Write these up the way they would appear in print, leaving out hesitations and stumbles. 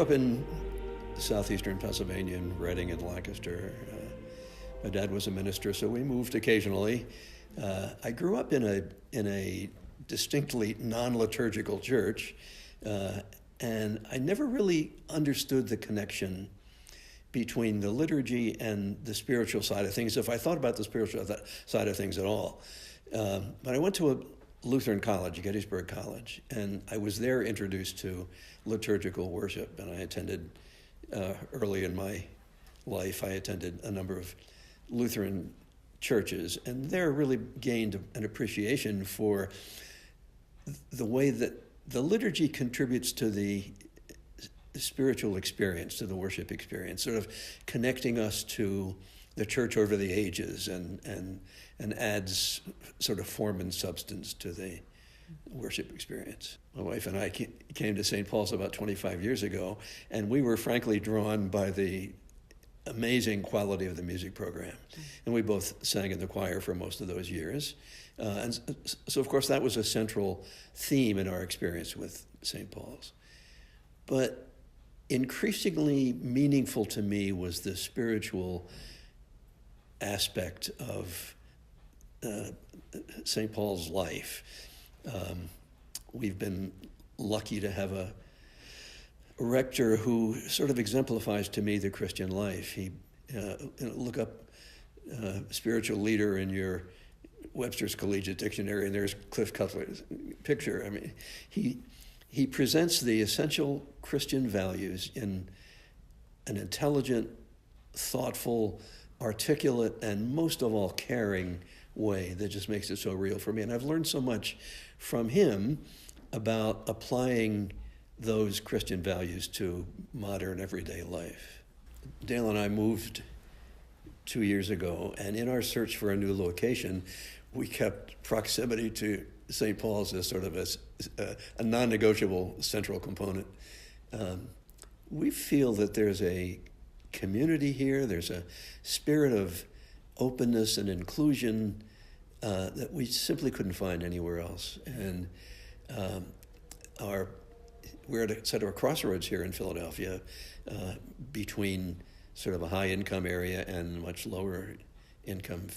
up in southeastern Pennsylvania, in Reading and Lancaster. My dad was a minister, so we moved occasionally. I grew up in a distinctly non-liturgical church, and I never really understood the connection between the liturgy and the spiritual side of things, if I thought about the spiritual side of things at all. But I went to a Lutheran college, Gettysburg College, and I was there introduced to liturgical worship, and I attended, early in my life, I attended a number of Lutheran churches, and there really gained an appreciation for the way that the liturgy contributes to the spiritual experience, to the worship experience, sort of connecting us to the church over the ages and adds sort of form and substance to the worship experience. My wife and I came to St. Paul's about 25 years ago, and we were frankly drawn by the amazing quality of the music program. And we both sang in the choir for most of those years. And so, of course, that was a central theme in our experience with St. Paul's. But increasingly meaningful to me was the spiritual aspect of St. Paul's life. We've been lucky to have a rector who sort of exemplifies to me the Christian life. He look up spiritual leader in your Webster's Collegiate Dictionary, and there's Cliff Cutler's picture. I mean, he presents the essential Christian values in an intelligent, thoughtful, articulate, and most of all, caring way that just makes it so real for me. And I've learned so much from him about applying those Christian values to modern everyday life. Dale and I moved 2 years ago, and in our search for a new location, we kept proximity to St. Paul's as sort of a non-negotiable central component. We feel that there's a community here, there's a spirit of openness and inclusion that we simply couldn't find anywhere else. And we're at a sort of a crossroads here in Philadelphia between sort of a high income area and much lower income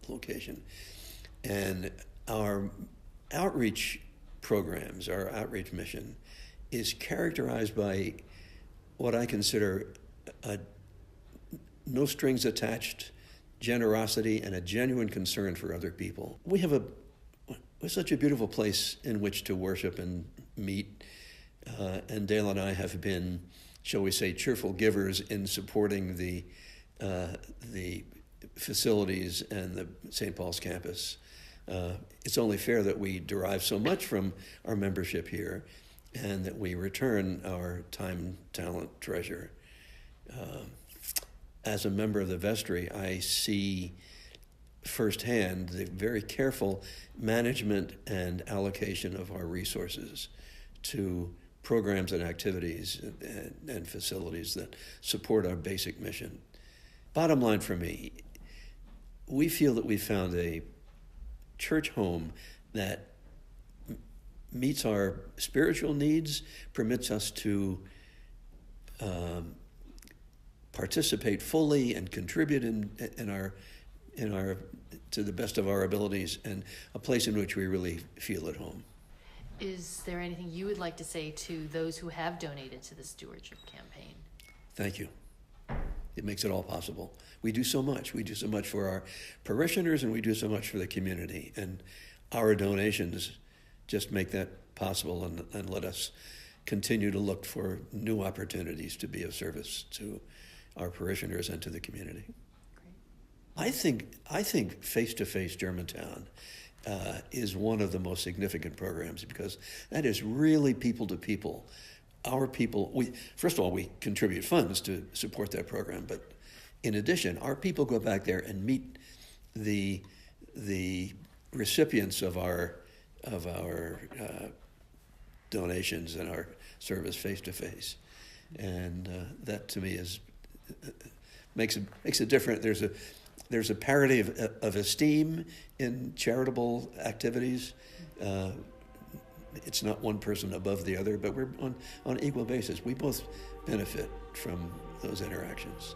location. And our outreach programs, our outreach mission, is characterized by what I consider a no strings attached generosity and a genuine concern for other people. We have such a beautiful place in which to worship and meet, and Dale and I have been, shall we say, cheerful givers in supporting the facilities and the St. Paul's campus. It's only fair that we derive so much from our membership here and that we return our time, talent, treasure. As a member of the vestry, I see firsthand the very careful management and allocation of our resources to programs and activities and facilities that support our basic mission. Bottom line for me, we feel that we found a church home that meets our spiritual needs, permits us to participate fully and contribute in our to the best of our abilities, and a place in which we really feel at home. Is there anything you would like to say to those who have donated to the stewardship campaign? Thank you. It makes it all possible. We do so much. We do so much for our parishioners, and we do so much for the community. And our donations just make that possible and let us continue to look for new opportunities to be of service to our parishioners and to the community. Great. I think Face-to-Face Germantown is one of the most significant programs, because that is really people to people. Our people, first of all, we contribute funds to support that program, but in addition, our people go back there and meet the recipients of our donations and our service face to face, and that to me makes it different. There's a parity of esteem in charitable activities. it's not one person above the other, but we're on equal basis. We both benefit from those interactions.